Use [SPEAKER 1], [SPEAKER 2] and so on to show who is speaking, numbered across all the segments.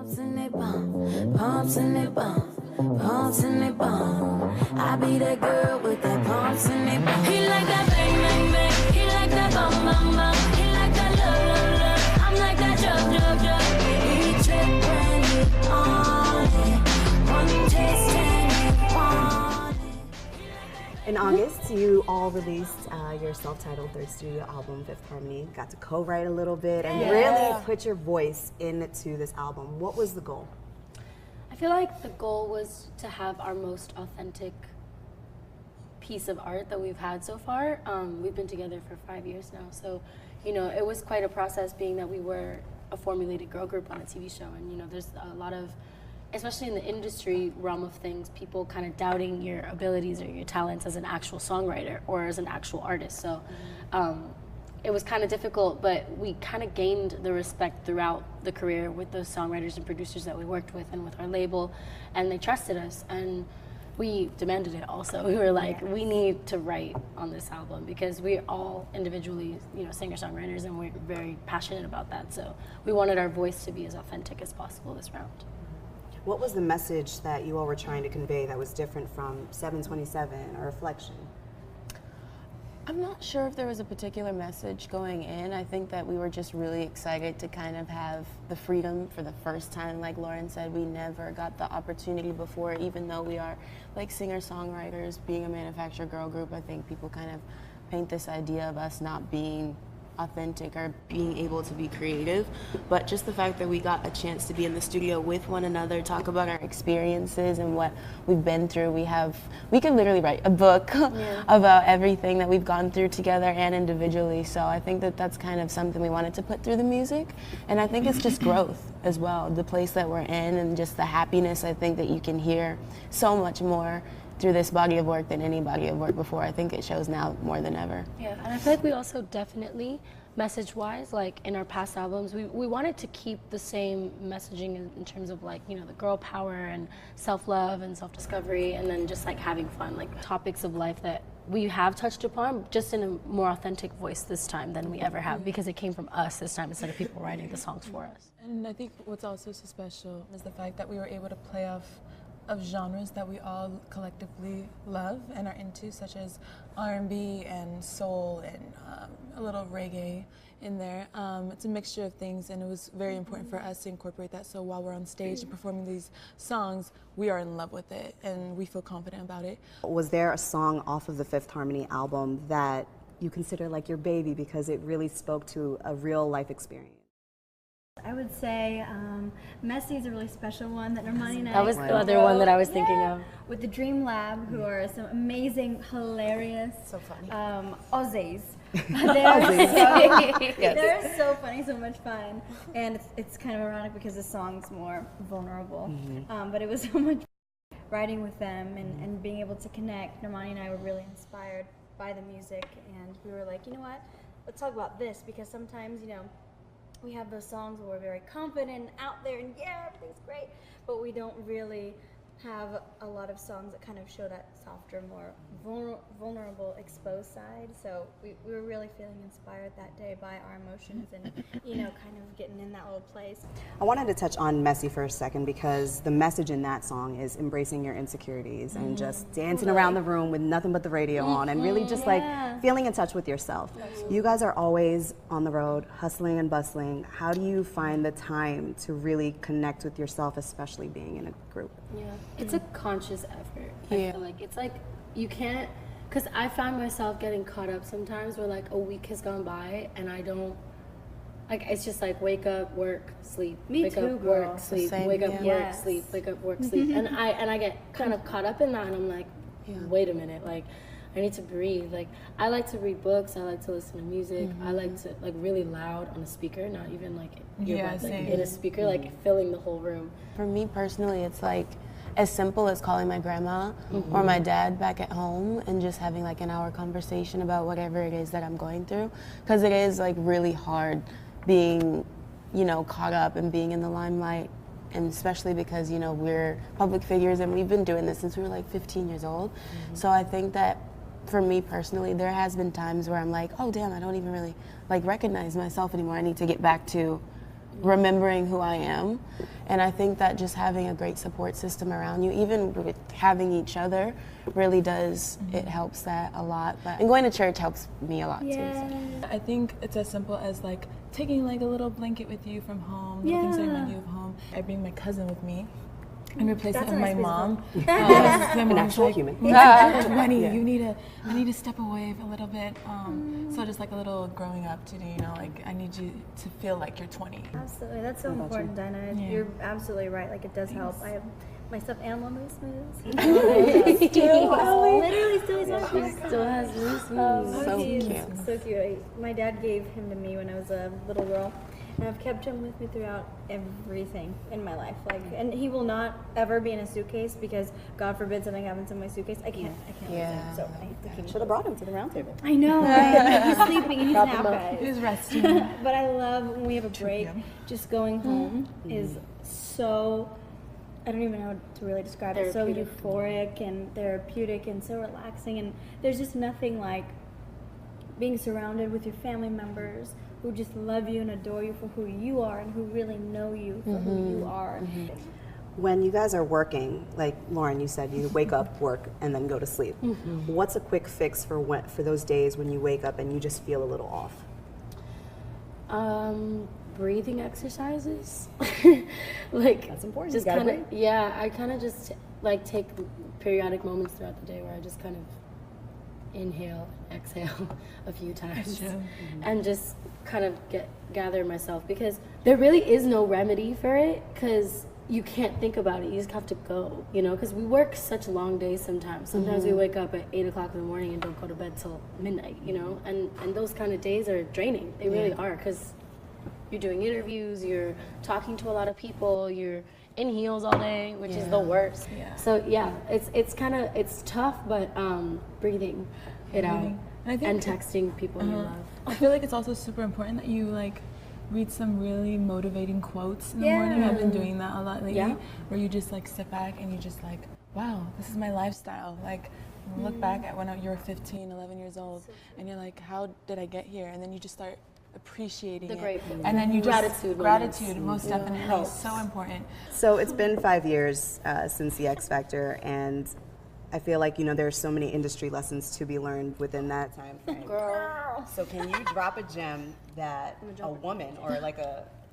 [SPEAKER 1] Pumps and they bump, pumps and they bump, pumps and they bump. I be that girl with that pumps and they bump. He like that bang, bang, bang. He like that bum, bum, bum. He like that love, love, love. I'm like that jug, jug, jug. He trip when he on it. One taste and he want it.
[SPEAKER 2] In August, you all released your self-titled third studio album, Fifth Harmony. Got to co-write a little bit and really put your voice into this album. What was the goal?
[SPEAKER 3] I feel like the goal was to have our most authentic piece of art that we've had so far. We've been together for 5 years now, so it was quite a process, being that we were a formulated girl group on a TV show, and there's a lot of, especially in the industry realm of things, people kind of doubting your abilities or your talents as an actual songwriter or as an actual artist. So it was kind of difficult, but we kind of gained the respect throughout the career with those songwriters and producers that we worked with and with our label, and they trusted us, and we demanded it also. We were like, we need to write on this album because we're all individually, singer-songwriters, and we're very passionate about that. So we wanted our voice to be as authentic as possible this round.
[SPEAKER 2] What was the message that you all were trying to convey that was different from 727 or Reflection?
[SPEAKER 4] I'm not sure if there was a particular message going in. I think that we were just really excited to kind of have the freedom for the first time. Like Lauren said, we never got the opportunity before, even though we are like singer-songwriters, being a manufactured girl group. I think people kind of paint this idea of us not being authentic or being able to be creative, but just the fact that we got a chance to be in the studio with one another, talk about our experiences and what we've been through. We could literally write a book about everything that we've gone through together and individually. So I think that that's kind of something we wanted to put through the music, and I think it's just growth as well, the place that we're in and just the happiness. I think that you can hear so much more through this body of work than any body of work before. I think it shows now more than ever.
[SPEAKER 3] Yeah, and I feel like we also definitely, message-wise, like in our past albums, we wanted to keep the same messaging in terms of like, the girl power and self-love and self-discovery, and then just like having fun, like topics of life that we have touched upon, just in a more authentic voice this time than we ever have, because it came from us this time instead of people writing the songs for us.
[SPEAKER 5] And I think what's also so special is the fact that we were able to play off of genres that we all collectively love and are into, such as R&B and soul and a little reggae in there. It's a mixture of things, and it was very important for us to incorporate that, so while we're on stage and performing these songs, we are in love with it and we feel confident about it.
[SPEAKER 2] Was there a song off of the Fifth Harmony album that you consider like your baby because it really spoke to a real life experience?
[SPEAKER 6] I would say Messy is a really special one that Normani and I
[SPEAKER 3] That was the other one that I was thinking of.
[SPEAKER 6] With the Dream Lab, who are some amazing, hilarious Aussies. They're so funny, so much fun. And it's kind of ironic because the song's more vulnerable. But it was so much fun writing with them and being able to connect. Normani and I were really inspired by the music, and we were like, you know what, let's talk about this, because sometimes, we have those songs where we're very confident and out there and everything's great, but we don't really have a lot of songs that kind of show that softer, more vulnerable, exposed side. So we were really feeling inspired that day by our emotions and, kind of getting in that little place.
[SPEAKER 2] I wanted to touch on Messy for a second because the message in that song is embracing your insecurities and just dancing around the room with nothing but the radio on and really just like feeling in touch with yourself. You guys are always on the road, hustling and bustling. How do you find the time to really connect with yourself, especially being in a group?
[SPEAKER 3] Yeah, it's a conscious effort. I feel like it's like you can't, because I find myself getting caught up sometimes where like a week has gone by and I don't, like it's just like wake up, work, sleep, wake up, work, sleep, wake up, work, sleep, wake up, work, sleep, and I get kind of caught up in that, and I'm like, wait a minute, like I need to breathe. Like I like to read books, I like to listen to music, I like to like really loud on a speaker, not even like earbuds, like in a speaker, like filling the whole room.
[SPEAKER 4] For me personally, it's like as simple as calling my grandma or my dad back at home and just having like an hour conversation about whatever it is that I'm going through, because it is like really hard being, caught up and being in the limelight, and especially because, we're public figures and we've been doing this since we were like 15 years old. So I think that for me personally, there has been times where I'm like, oh damn, I don't even really like recognize myself anymore. I need to get back to remembering who I am. And I think that just having a great support system around you, even with having each other, really does, it helps that a lot. And going to church helps me a lot too. So.
[SPEAKER 5] I think it's as simple as like taking like a little blanket with you from home, little things that remind you of home. I bring my cousin with me in replacement of my mom.
[SPEAKER 2] An actual human.
[SPEAKER 5] Wendy, I need to step away a little bit. So just like a little growing up to do, you know, like I need you to feel like you're 20.
[SPEAKER 6] Absolutely, that's so important, Dinah. You're absolutely right. Like it does help. I have my stuffed animal moose moves. Literally
[SPEAKER 3] Still has loose
[SPEAKER 4] So
[SPEAKER 6] he's
[SPEAKER 4] cute.
[SPEAKER 6] so cute. My dad gave him to me when I was a little girl, and I've kept him with me throughout everything in my life. Like, and he will not ever be in a suitcase because God forbid something happens in my suitcase. I can't lose him. So I have to keep him.
[SPEAKER 2] Should have brought him to the round table.
[SPEAKER 6] I know, right? He's sleeping and he's nap, guys.
[SPEAKER 5] Who's resting?
[SPEAKER 6] But I love when we have a break. Just going home is so, I don't even know how to really describe it. So euphoric and therapeutic and so relaxing. And there's just nothing like being surrounded with your family members who just love you and adore you for who you are and who really know you for who you are.
[SPEAKER 2] When you guys are working, like Lauren, you said you wake up, work, and then go to sleep. What's a quick fix for those days when you wake up and you just feel a little off?
[SPEAKER 3] Breathing exercises. Like
[SPEAKER 2] That's important.
[SPEAKER 3] just
[SPEAKER 2] You gotta
[SPEAKER 3] kind of I kind of just like take periodic moments throughout the day where I just kind of inhale, exhale a few times, and just kind of gather myself, because there really is no remedy for it, because you can't think about it. You just have to go, you know, because we work such long days sometimes. Sometimes we wake up at 8 o'clock in the morning and don't go to bed till midnight, you know, and those kind of days are draining. They really are, because you're doing interviews, you're talking to a lot of people, you're in heels all day, which is the worst. So it's tough, but breathing it out and texting people you love.
[SPEAKER 5] I feel like it's also super important that you like read some really motivating quotes in the morning. I've been doing that a lot lately, where you just like sit back and you just like, wow, this is my lifestyle. Like look back at when you were 15, 11 years old, and you're like, how did I get here? And then you just start appreciating it. And then you gratitude most definitely is so important.
[SPEAKER 2] So it's been 5 years since the X Factor, and I feel like, you know, there are so many industry lessons to be learned within that time frame. Girl. So can you drop a gem that a woman or like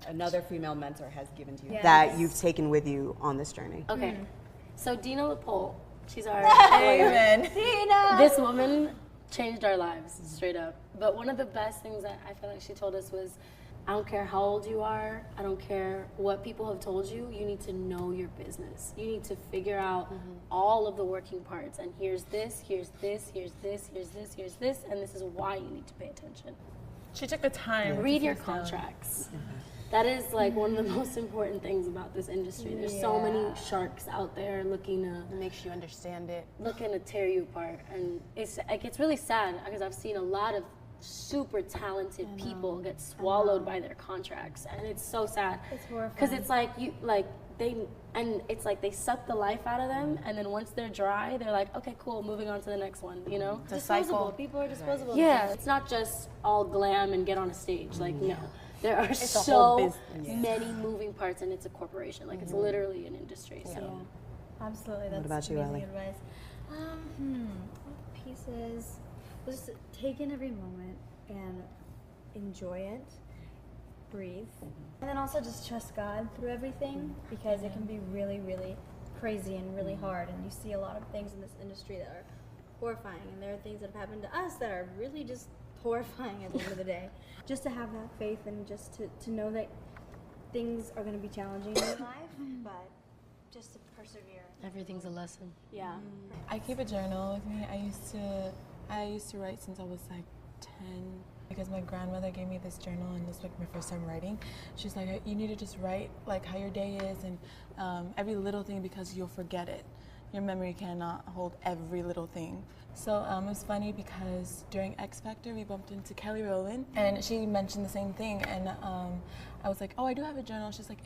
[SPEAKER 2] another female mentor has given to you that you've taken with you on this journey?
[SPEAKER 3] Okay. So Dina LaPole, she's our
[SPEAKER 5] Amen.
[SPEAKER 3] This woman changed our lives, straight up. But one of the best things that I feel like she told us was, I don't care how old you are, I don't care what people have told you, you need to know your business. You need to figure out all of the working parts, and here's this, here's this, here's this, here's this, here's this, and this is why you need to pay attention.
[SPEAKER 5] She took the time.
[SPEAKER 3] Read your contracts. That is like one of the most important things about this industry. There's so many sharks out there looking to
[SPEAKER 4] Makes you understand it.
[SPEAKER 3] looking to tear you apart, and it's like, it's really sad because I've seen a lot of super talented people get swallowed by their contracts, and it's so sad.
[SPEAKER 6] It's horrifying.
[SPEAKER 3] Because it's like it's like they suck the life out of them, and then once they're dry, they're like, okay, cool, moving on to the next one, you know?
[SPEAKER 4] It's a
[SPEAKER 6] Disposable.
[SPEAKER 4] cycle.
[SPEAKER 6] People are disposable.
[SPEAKER 3] Yeah, it's not just all glam and get on a stage. Like, no. There are
[SPEAKER 4] a whole
[SPEAKER 3] so
[SPEAKER 4] business.
[SPEAKER 3] many moving parts, and it's a corporation. Like, it's literally an industry. So,
[SPEAKER 6] Absolutely. That's
[SPEAKER 2] about you,
[SPEAKER 6] amazing
[SPEAKER 2] Ellie?
[SPEAKER 6] advice. What pieces? Just take in every moment and enjoy it. Breathe. And then also just trust God through everything, because it can be really, really crazy and really hard. And you see a lot of things in this industry that are horrifying. And there are things that have happened to us that are really just horrifying at the end of the day. Just to have that faith and just to know that things are going to be challenging in your life, but just to persevere.
[SPEAKER 3] everything's a lesson.
[SPEAKER 6] Yeah.
[SPEAKER 5] I keep a journal with me. I used to write since I was like 10, because my grandmother gave me this journal, and this was like my first time writing. She's like, you need to just write like how your day is, and every little thing, because you'll forget it. Your memory cannot hold every little thing. So it was funny because during X Factor we bumped into Kelly Rowland, and she mentioned the same thing, and I was like, oh, I do have a journal. She's like,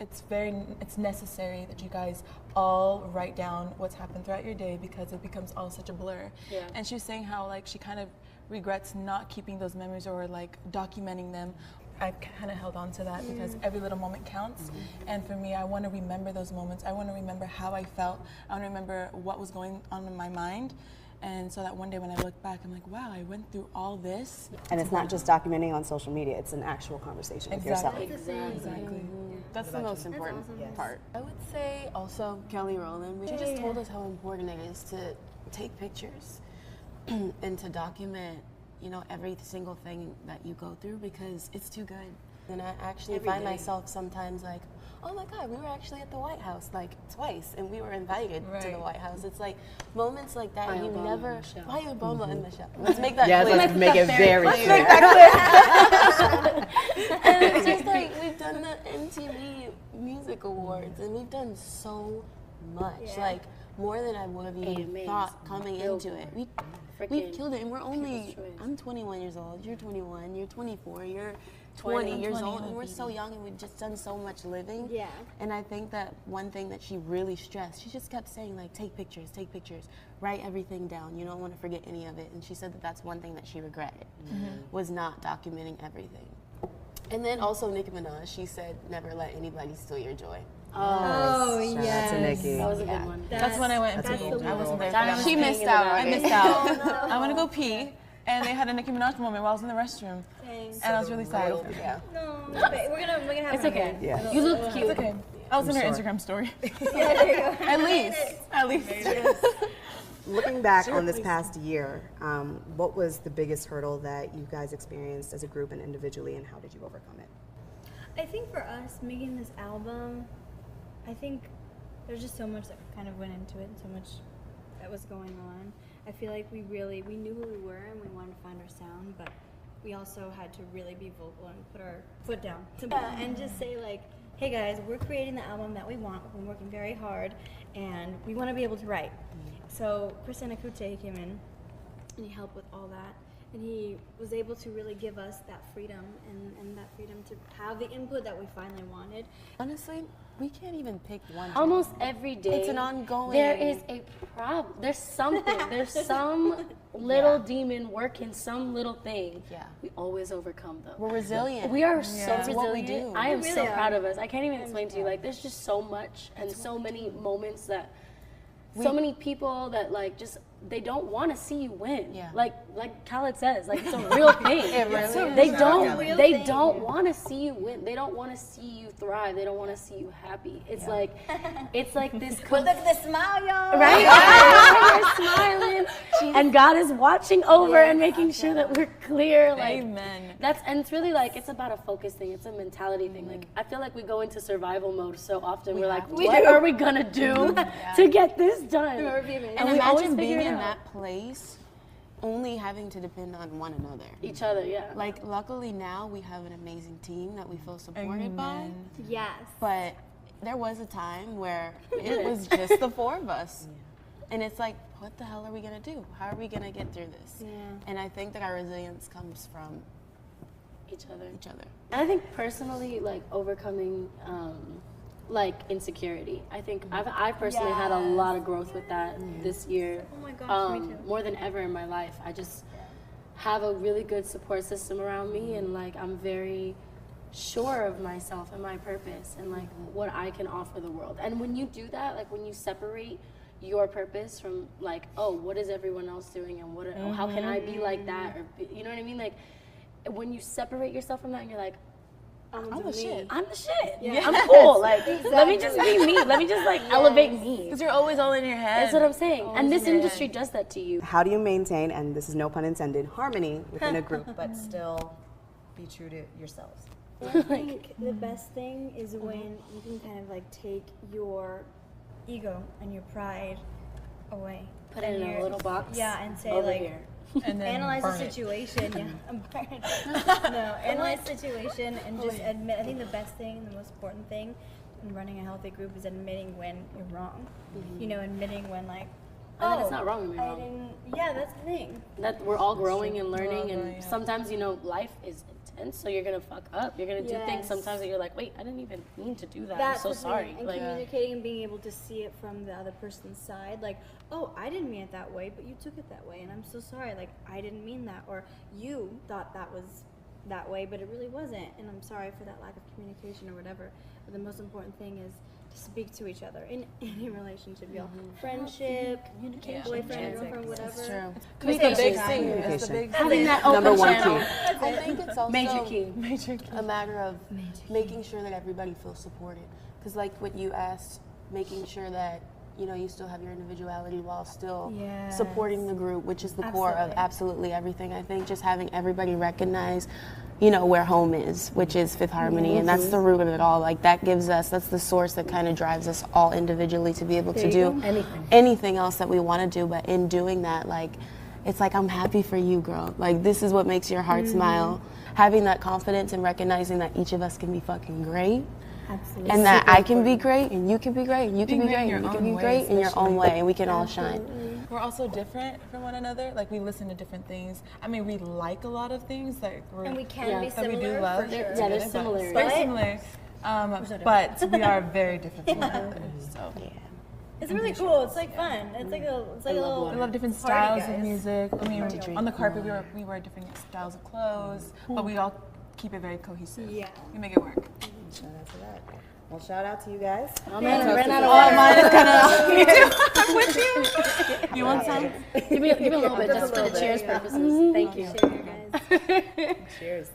[SPEAKER 5] it's necessary that you guys all write down what's happened throughout your day, because it becomes all such a blur.
[SPEAKER 3] Yeah.
[SPEAKER 5] And she was saying how like she kind of regrets not keeping those memories or like documenting them. I've kind of held on to that because every little moment counts. And for me, I want to remember those moments. I want to remember how I felt. I want to remember what was going on in my mind. And so that one day when I look back, I'm like, wow, I went through all this.
[SPEAKER 2] And it's not just documenting on social media, it's an actual conversation with yourself.
[SPEAKER 5] Exactly.
[SPEAKER 4] That's the most important part. I would say also Kelly Rowland. She just told us how important it is to take pictures and to document, you know, every single thing that you go through because it's too good. And I actually find myself sometimes like, oh my God, we were actually at the White House like twice, and we were invited to the White House. It's like moments like that
[SPEAKER 3] By
[SPEAKER 4] you
[SPEAKER 3] Obama
[SPEAKER 4] never.
[SPEAKER 3] and Michelle.
[SPEAKER 4] Why Obama and Michelle? Let's make that clear.
[SPEAKER 2] Let's make it very clear.
[SPEAKER 4] And it's just like we've done the MTV Music Awards, and we've done so much, like more than I would have even
[SPEAKER 3] AMAs,
[SPEAKER 4] thought coming into it. We've
[SPEAKER 3] Freaking
[SPEAKER 4] killed it, and we're only.
[SPEAKER 3] People's Choice.
[SPEAKER 4] I'm 21 years old. You're 21. You're 24. You're 20 years old, and we're so young, and we've just done so much living.
[SPEAKER 6] Yeah.
[SPEAKER 4] And I think that one thing that she really stressed, she just kept saying like, take pictures, write everything down. You don't want to forget any of it. And she said that that's one thing that she regretted, was not documenting everything. And then also Nicki Minaj, she said, never let anybody steal your joy.
[SPEAKER 6] Oh,
[SPEAKER 2] Shout out to Nikki.
[SPEAKER 3] That was a good one.
[SPEAKER 5] That's when I went
[SPEAKER 6] That's
[SPEAKER 5] pee.
[SPEAKER 6] the
[SPEAKER 5] I wasn't there for
[SPEAKER 3] That
[SPEAKER 5] that.
[SPEAKER 3] was
[SPEAKER 4] She missed
[SPEAKER 3] thinking
[SPEAKER 4] out
[SPEAKER 3] about
[SPEAKER 4] on
[SPEAKER 5] I
[SPEAKER 3] it.
[SPEAKER 5] missed out. I want to go pee, and they had a Nicki Minaj moment while I was in the restroom,
[SPEAKER 6] Thanks.
[SPEAKER 5] and I was really sad.
[SPEAKER 4] Yeah.
[SPEAKER 6] No, but we're gonna have
[SPEAKER 3] It's
[SPEAKER 6] it
[SPEAKER 3] okay.
[SPEAKER 6] again.
[SPEAKER 2] Yeah.
[SPEAKER 3] You look cute.
[SPEAKER 5] It's okay. I was in her Instagram story.
[SPEAKER 6] Yeah, there you go.
[SPEAKER 5] At least.
[SPEAKER 2] Looking back on this past year, what was the biggest hurdle that you guys experienced as a group and individually, and how did you overcome it?
[SPEAKER 6] I think for us making this album, I think there's just so much that kind of went into it and so much that was going on. I feel like we knew who we were and we wanted to find our sound, but we also had to really be vocal and put our foot down and just say like, hey guys, we're creating the album that we want. We're working very hard and we want to be able to write. So Chris Anakute came in and he helped with all that. And he was able to really give us that freedom and that freedom to have the input that we finally wanted.
[SPEAKER 4] Honestly, we can't even pick one.
[SPEAKER 3] Almost every day.
[SPEAKER 4] It's an ongoing.
[SPEAKER 3] There is a problem. There's something. There's some little demon working some little thing.
[SPEAKER 4] Yeah.
[SPEAKER 3] We always overcome them.
[SPEAKER 4] We're resilient.
[SPEAKER 3] We are so
[SPEAKER 5] It's
[SPEAKER 3] resilient.
[SPEAKER 4] what we do.
[SPEAKER 3] I am
[SPEAKER 6] We
[SPEAKER 3] so
[SPEAKER 6] really
[SPEAKER 3] proud
[SPEAKER 6] are.
[SPEAKER 3] of us. I can't even explain to you. Like, there's just so much and so many moments that so many people that like just they don't want to see you win.
[SPEAKER 4] Yeah.
[SPEAKER 3] Like Khaled says, like it's a real thing.
[SPEAKER 4] It really is.
[SPEAKER 3] They
[SPEAKER 6] It's
[SPEAKER 3] don't
[SPEAKER 6] a real
[SPEAKER 3] they
[SPEAKER 6] thing.
[SPEAKER 3] don't want to see you win. They don't want to see you thrive. They don't want to see you happy. It's like this
[SPEAKER 6] But look at the smile, y'all.
[SPEAKER 3] right? You're smiling, and God is watching over and making sure that we're clear. Like
[SPEAKER 5] Amen.
[SPEAKER 3] that's and it's really like it's about a focus thing. It's a mentality thing. Like I feel like we go into survival mode so often. We're like, what are we gonna do to get this done?
[SPEAKER 4] And
[SPEAKER 3] we always
[SPEAKER 4] imagine
[SPEAKER 3] figure
[SPEAKER 4] being
[SPEAKER 3] it
[SPEAKER 4] in
[SPEAKER 3] out.
[SPEAKER 4] that place, only having to depend on one another.
[SPEAKER 3] Each other, yeah.
[SPEAKER 4] Like, luckily now we have an amazing team that we feel supported by.
[SPEAKER 6] Yes.
[SPEAKER 4] But there was a time where it was just the four of us. And it's like, what the hell are we going to do? How are we going to get through this?
[SPEAKER 6] Yeah.
[SPEAKER 4] And I think that our resilience comes from
[SPEAKER 3] each other.
[SPEAKER 4] each other.
[SPEAKER 3] And I think personally, like overcoming, like insecurity. I think I personally had a lot of growth with that this year.
[SPEAKER 6] Oh my gosh, me too.
[SPEAKER 3] More than ever in my life. I just have a really good support system around me, and like I'm very sure of myself and my purpose and like what I can offer the world. And when you do that, like when you separate your purpose from like, oh, what is everyone else doing and what? How can I be like that? Or you know what I mean? Like when you separate yourself from that, and you're like,
[SPEAKER 5] I'm the shit.
[SPEAKER 3] I'm the shit. I'm cool. Like, let me just be me. Let me just like elevate me.
[SPEAKER 5] Because you're always all in your head.
[SPEAKER 3] That's what I'm saying. And this
[SPEAKER 5] in your
[SPEAKER 3] industry does that to you.
[SPEAKER 2] How do you maintain, and this is no pun intended, harmony within a group, but still be true to yourselves?
[SPEAKER 6] I think the best thing is when you can kind of like take your ego and your pride away.
[SPEAKER 3] Put it in a little box.
[SPEAKER 6] Yeah, and say
[SPEAKER 3] over
[SPEAKER 6] like,
[SPEAKER 3] here.
[SPEAKER 5] And then
[SPEAKER 6] analyze the
[SPEAKER 5] burn it.
[SPEAKER 6] situation. No, analyze the situation and just admit. I think the best thing, the most important thing in running a healthy group is admitting when you're wrong. You know, admitting when like,
[SPEAKER 3] And then it's not wrong to be
[SPEAKER 6] I
[SPEAKER 3] wrong.
[SPEAKER 6] didn't. Yeah, that's the thing.
[SPEAKER 3] That we're all growing and learning, and
[SPEAKER 5] growing, yeah.
[SPEAKER 3] sometimes life is intense, so you're gonna fuck up. You're gonna do things
[SPEAKER 6] Yes.
[SPEAKER 3] sometimes that you're like, wait, I didn't even mean to do that.
[SPEAKER 6] That's
[SPEAKER 3] I'm so
[SPEAKER 6] the thing.
[SPEAKER 3] sorry.
[SPEAKER 6] And
[SPEAKER 3] Like,
[SPEAKER 6] communicating and being able to see it from the other person's side, like, oh, I didn't mean it that way, but you took it that way, and I'm so sorry. Like, I didn't mean that, or you thought that was that way, but it really wasn't. And I'm sorry for that lack of communication or whatever. But the most important thing is to speak to each other in any relationship, y'all. Friendship, boyfriend, girlfriend, whatever.
[SPEAKER 4] It's true.
[SPEAKER 5] It's the big thing.
[SPEAKER 2] Communication.
[SPEAKER 5] It's the big
[SPEAKER 3] Having that
[SPEAKER 2] Number
[SPEAKER 3] open
[SPEAKER 2] one
[SPEAKER 3] channel.
[SPEAKER 2] key.
[SPEAKER 4] I think it's also
[SPEAKER 3] Major key.
[SPEAKER 4] a matter of making sure that everybody feels supported. Because like what you asked, making sure that you still have your individuality while still
[SPEAKER 6] Yes.
[SPEAKER 4] supporting the group, which is the core of
[SPEAKER 6] Absolutely.
[SPEAKER 4] absolutely everything. I think just having everybody recognize, where home is, which is Fifth Harmony, and that's the root of it all. Like that's the source that kind of drives us all individually to be able to do anything else that we want to do. But in doing that, like, it's like, I'm happy for you, girl. Like, this is what makes your heart smile. Having that confidence and recognizing that each of us can be fucking great.
[SPEAKER 6] Absolutely.
[SPEAKER 4] And that I can be great, and you can be great, and you can be great, and you can be
[SPEAKER 5] own
[SPEAKER 4] great
[SPEAKER 5] way,
[SPEAKER 4] in your own way, and we can all shine.
[SPEAKER 5] We're also different from one another. Like, we listen to different things. I mean, we like a lot of things that
[SPEAKER 6] And we can be
[SPEAKER 5] that we do
[SPEAKER 6] similar,
[SPEAKER 5] love.
[SPEAKER 6] for sure.
[SPEAKER 3] Yeah,
[SPEAKER 5] together,
[SPEAKER 3] there's
[SPEAKER 5] but
[SPEAKER 3] similarities.
[SPEAKER 5] Very
[SPEAKER 6] But-
[SPEAKER 5] similar. But we are very different from one another. So
[SPEAKER 6] It's really cool. It's like fun. It's like a little.
[SPEAKER 5] we love different
[SPEAKER 6] party,
[SPEAKER 5] styles of
[SPEAKER 6] guys.
[SPEAKER 5] music. I mean, on the carpet we wear different styles of clothes, but we all keep it very cohesive.
[SPEAKER 6] Yeah.
[SPEAKER 5] We make it work.
[SPEAKER 2] Shout out to that. Well, shout out to you guys.
[SPEAKER 3] Oh man, I ran out of water.
[SPEAKER 5] Mine is kind of. You want some?
[SPEAKER 3] Give me a little bit, just for the cheers purposes. Thank you.
[SPEAKER 6] Cheers, guys.
[SPEAKER 2] Cheers.